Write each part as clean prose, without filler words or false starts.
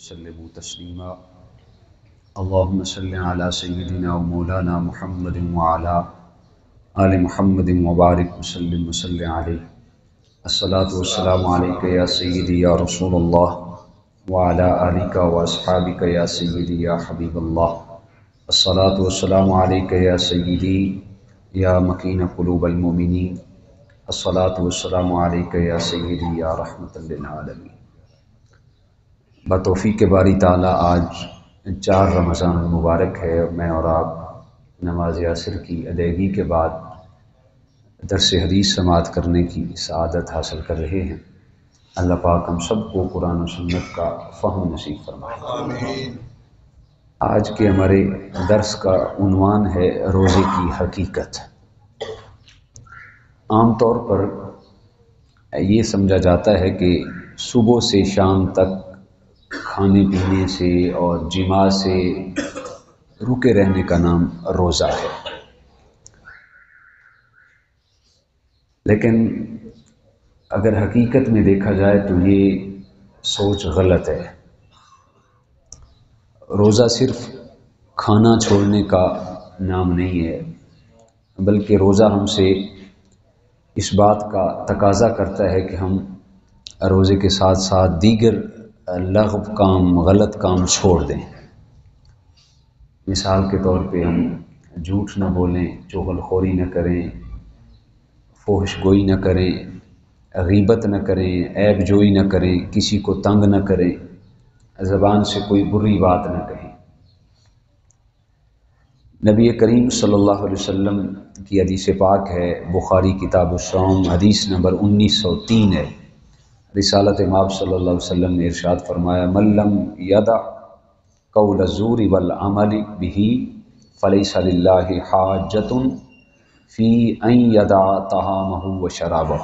وسلموا تسلیما اللهم صل علی سیدنا و مولانا محمد وعلی آل محمد وبارک وسلم وصلی علیہ الصلاۃ والسلام علیک یا سیدی یا رسول اللہ وعلی آلک و اصحابک یا سیدی یا حبیب اللہ الصلاۃ والسلام علیک یا سیدی یا مکین قلوب المؤمنین الصلاۃ والسلام علیک یا سیدی یا رحمۃ للعالمین۔ بتوفیق باری تعالیٰ آج 4 رمضان المبارک ہے اور میں اور آپ نماز عصر کی ادائیگی کے بعد درس حدیث سماعت کرنے کی سعادت حاصل کر رہے ہیں۔ اللہ پاک ہم سب کو قرآن و سنت کا فہم نصیب فرمائے آمین۔ آج کے ہمارے درس کا عنوان ہے روزے کی حقیقت۔ عام طور پر یہ سمجھا جاتا ہے کہ صبح سے شام تک کھانے پینے سے اور جماع سے رکے رہنے کا نام روزہ ہے، لیکن اگر حقیقت میں دیکھا جائے تو یہ سوچ غلط ہے۔ روزہ صرف کھانا چھوڑنے کا نام نہیں ہے، بلکہ روزہ ہم سے اس بات کا تقاضا کرتا ہے کہ ہم روزے کے ساتھ ساتھ دیگر لغو کام، غلط کام چھوڑ دیں۔ مثال کے طور پہ ہم جھوٹ نہ بولیں، چغل خوری نہ کریں، فحش گوئی نہ کریں، غیبت نہ کریں، عیب جوئی نہ کریں، کسی کو تنگ نہ کریں، زبان سے کوئی بری بات نہ کہیں۔ نبی کریم صلی اللہ علیہ وسلم کی حدیث پاک ہے، بخاری کتاب الصوم حدیث نمبر 1903 ہے۔ رسالت امام صلی اللہ علیہ وسلم نے ارشاد فرمایا، من لم یدع قول الزور والعمل به فلیس للہ حاجۃ فی ان یدع طعامہ وشرابہ۔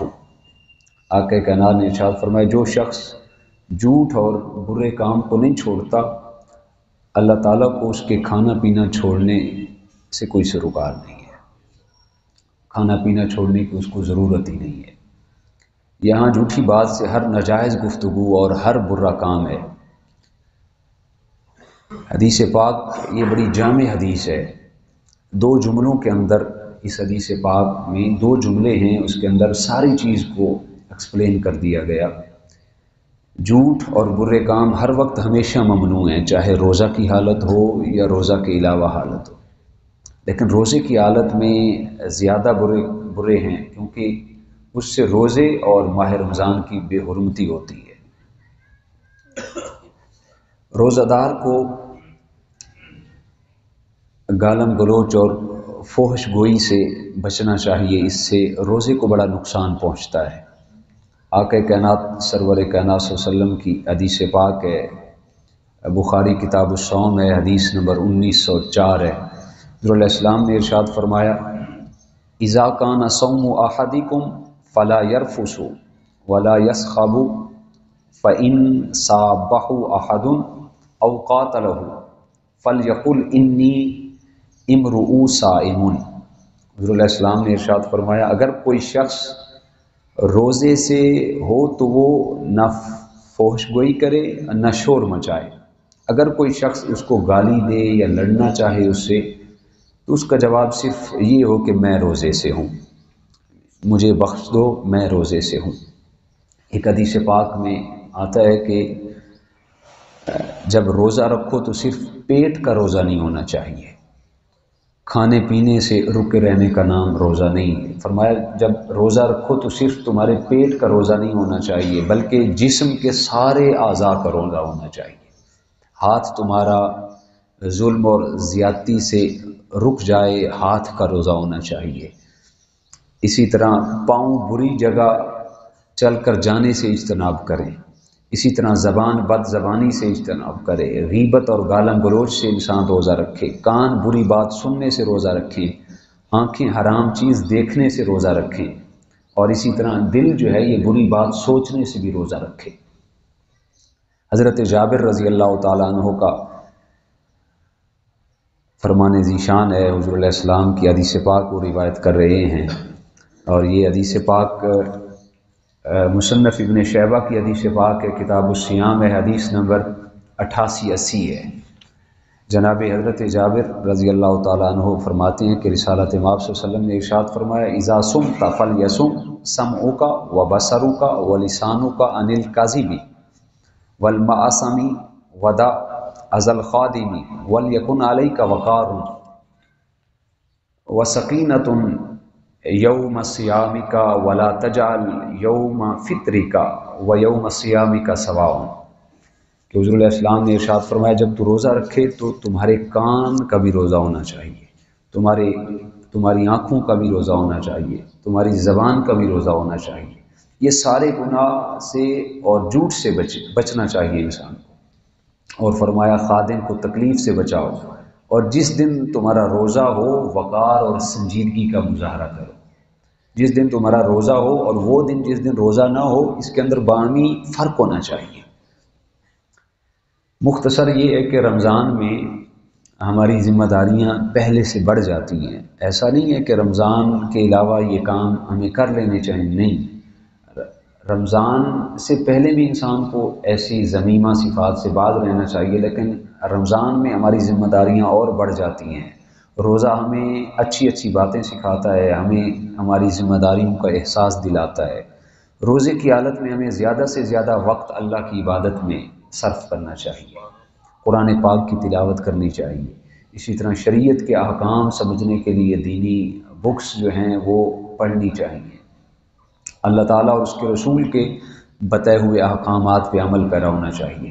آقا کائنات نے ارشاد فرمایا، جو شخص جھوٹ اور برے کام کو نہیں چھوڑتا، اللہ تعالیٰ کو اس کے کھانا پینا چھوڑنے سے کوئی سروکار نہیں ہے۔ کھانا پینا چھوڑنے کی اس کو ضرورت ہی نہیں ہے۔ یہاں جھوٹی بات سے ہر ناجائز گفتگو اور ہر برا کام ہے۔ حدیث پاک یہ بڑی جامع حدیث ہے۔ 2 جملوں کے اندر، اس حدیث پاک میں 2 جملے ہیں، اس کے اندر ساری چیز کو ایکسپلین کر دیا گیا۔ جھوٹ اور برے کام ہر وقت ہمیشہ ممنوع ہیں، چاہے روزہ کی حالت ہو یا روزہ کے علاوہ حالت ہو، لیکن روزے کی حالت میں زیادہ برے ہیں، کیونکہ اس سے روزے اور ماہ رمضان کی بے حرمتی ہوتی ہے۔ روزہ دار کو گالم گلوچ اور فحش گوئی سے بچنا چاہیے، اس سے روزے کو بڑا نقصان پہنچتا ہے۔ آقا کائنات سرور کائنات صلی اللہ علیہ وسلم کی حدیث پاک ہے، بخاری کتاب الصوم ہے، حدیث نمبر 1904 ہے۔ حضور علیہ السلام نے ارشاد فرمایا، اذا کان صوم احدکم فلا يرفث ولا يسخب فإن صابه احد او قاتله فليقل انی امرؤ صائم۔ حضور علیہ السلام نے ارشاد فرمایا، اگر کوئی شخص روزے سے ہو تو وہ نہ فحش گوئی کرے نہ شور مچائے۔ اگر کوئی شخص اس کو گالی دے یا لڑنا چاہے اس سے، تو اس کا جواب صرف یہ ہو کہ میں روزے سے ہوں، مجھے بخش دو، میں روزے سے ہوں۔ ایک حدیث پاک میں آتا ہے کہ جب روزہ رکھو تو صرف پیٹ کا روزہ نہیں ہونا چاہیے، کھانے پینے سے رکے رہنے کا نام روزہ نہیں۔ فرمایا جب روزہ رکھو تو صرف تمہارے پیٹ کا روزہ نہیں ہونا چاہیے، بلکہ جسم کے سارے اعضاء کا روزہ ہونا چاہیے۔ ہاتھ تمہارا ظلم اور زیادتی سے رک جائے، ہاتھ کا روزہ ہونا چاہیے۔ اسی طرح پاؤں بری جگہ چل کر جانے سے اجتناب کریں۔ اسی طرح زبان بد زبانی سے اجتناب کرے، غیبت اور گالم گلوچ سے انسان روزہ رکھے، کان بری بات سننے سے روزہ رکھیں، آنکھیں حرام چیز دیکھنے سے روزہ رکھیں، اور اسی طرح دل جو ہے یہ بری بات سوچنے سے بھی روزہ رکھے۔ حضرت جابر رضی اللہ تعالیٰ عنہ کا فرمان ذیشان ہے، حضور علیہ السلام کی حدیث پاک کو روایت کر رہے ہیں، اور یہ حدیث پاک مصنف ابن شیبہ کی حدیث پاک ہے، کتاب الصیام ہے، حدیث نمبر 88-80 ہے۔ جناب حضرت جابر رضی اللہ تعالیٰ عنہ فرماتے ہیں کہ رسالت مآب صلی اللہ علیہ وسلم نے ارشاد فرمایا اذا صمت فلیصم سمعک وبصرک ولسانک عن الکذب والمعاصم ودع اذى الخادم وليكن عليك وقار وسکینۃ یوم صیامک ولا تجعل یوم فطرک ویوم صیامک سواء، کہ حضور علیہ السلام نے ارشاد فرمایا جب تو روزہ رکھے تو تمہارے کان کا بھی روزہ ہونا چاہیے، تمہاری آنکھوں کا بھی روزہ ہونا چاہیے، تمہاری زبان کا بھی روزہ ہونا چاہیے۔ یہ سارے گناہ سے اور جھوٹ سے بچنا چاہیے انسان کو، اور فرمایا خادم کو تکلیف سے بچاؤ، اور جس دن تمہارا روزہ ہو وقار اور سنجیدگی کا مظاہرہ کرو۔ جس دن تمہارا روزہ ہو اور وہ دن جس دن روزہ نہ ہو، اس کے اندر باہمی فرق ہونا چاہیے۔ مختصر یہ ہے کہ رمضان میں ہماری ذمہ داریاں پہلے سے بڑھ جاتی ہیں۔ ایسا نہیں ہے کہ رمضان کے علاوہ یہ کام ہمیں کر لینے چاہیے، نہیں، رمضان سے پہلے بھی انسان کو ایسی ذمیمہ صفات سے باز رہنا چاہیے، لیکن رمضان میں ہماری ذمہ داریاں اور بڑھ جاتی ہیں۔ روزہ ہمیں اچھی اچھی باتیں سکھاتا ہے، ہمیں ہماری ذمہ داریوں کا احساس دلاتا ہے۔ روزے کی حالت میں ہمیں زیادہ سے زیادہ وقت اللہ کی عبادت میں صرف کرنا چاہیے، قرآن پاک کی تلاوت کرنی چاہیے، اسی طرح شریعت کے احکام سمجھنے کے لیے دینی بکس جو ہیں وہ پڑھنی چاہیے، اللہ تعالیٰ اور اس کے رسول کے بتائے ہوئے احکامات پہ عمل پیرا ہونا چاہیے۔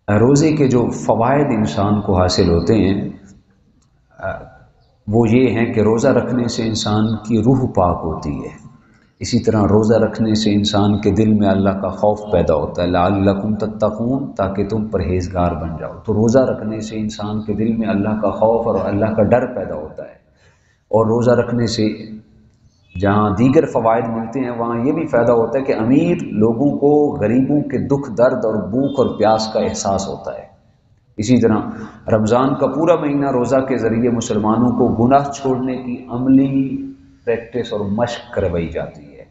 روزے کے جو فوائد انسان کو حاصل ہوتے ہیں وہ یہ ہیں کہ روزہ رکھنے سے انسان کی روح پاک ہوتی ہے، اسی طرح روزہ رکھنے سے انسان کے دل میں اللہ کا خوف پیدا ہوتا ہے، لعلکم تتقون، تاکہ تم پرہیزگار بن جاؤ۔ تو روزہ رکھنے سے انسان کے دل میں اللہ کا خوف اور اللہ کا ڈر پیدا ہوتا ہے، اور روزہ رکھنے سے جہاں دیگر فوائد ملتے ہیں وہاں یہ بھی فائدہ ہوتا ہے کہ امیر لوگوں کو غریبوں کے دکھ درد اور بھوک اور پیاس کا احساس ہوتا ہے۔ اسی طرح رمضان کا پورا مہینہ روزہ کے ذریعے مسلمانوں کو گناہ چھوڑنے کی عملی پریکٹس اور مشق کروائی جاتی ہے۔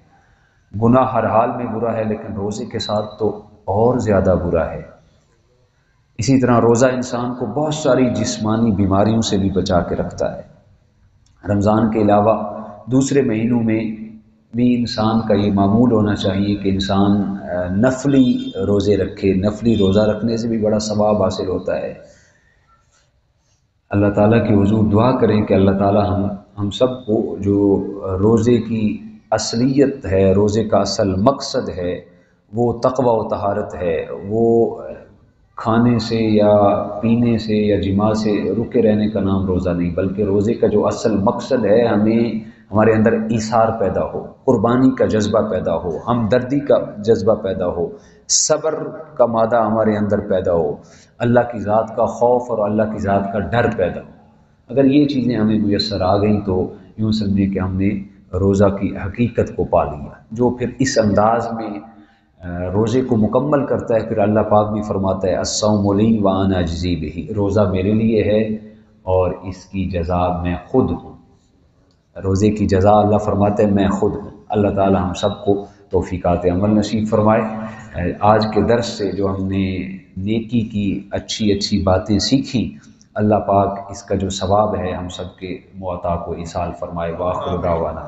گناہ ہر حال میں برا ہے، لیکن روزے کے ساتھ تو اور زیادہ برا ہے۔ اسی طرح روزہ انسان کو بہت ساری جسمانی بیماریوں سے بھی بچا کے رکھتا ہے۔ رمضان کے علاوہ دوسرے مہینوں میں بھی انسان کا یہ معمول ہونا چاہیے کہ انسان نفلی روزے رکھے، نفلی روزہ رکھنے سے بھی بڑا ثواب حاصل ہوتا ہے۔ اللہ تعالیٰ کی حضور دعا کریں کہ اللہ تعالیٰ ہم سب کو جو روزے کی اصلیت ہے، روزے کا اصل مقصد ہے، وہ تقوی و طہارت ہے، وہ کھانے سے یا پینے سے یا جماع سے رکے رہنے کا نام روزہ نہیں، بلکہ روزے کا جو اصل مقصد ہے ہمارے اندر ایثار پیدا ہو، قربانی کا جذبہ پیدا ہو، ہمدردی کا جذبہ پیدا ہو، صبر کا مادہ ہمارے اندر پیدا ہو، اللہ کی ذات کا خوف اور اللہ کی ذات کا ڈر پیدا ہو۔ اگر یہ چیزیں ہمیں میسر آ گئیں تو یوں سمجھیں کہ ہم نے روزہ کی حقیقت کو پا لیا۔ جو پھر اس انداز میں روزے کو مکمل کرتا ہے، پھر اللہ پاک بھی فرماتا ہے الصوم لی وانا اجزی بہ، روزہ میرے لیے ہے اور اس کی جزا میں خود ہوں۔ روزے کی جزا اللہ فرماتے ہیں میں خود ہوں۔ اللہ تعالی ہم سب کو توفیقات عمل نصیب فرمائے۔ آج کے درس سے جو ہم نے نیکی کی اچھی باتیں سیکھیں، اللہ پاک اس کا جو ثواب ہے ہم سب کے معطا کو ایصال فرمائے۔ وآخر دعوانا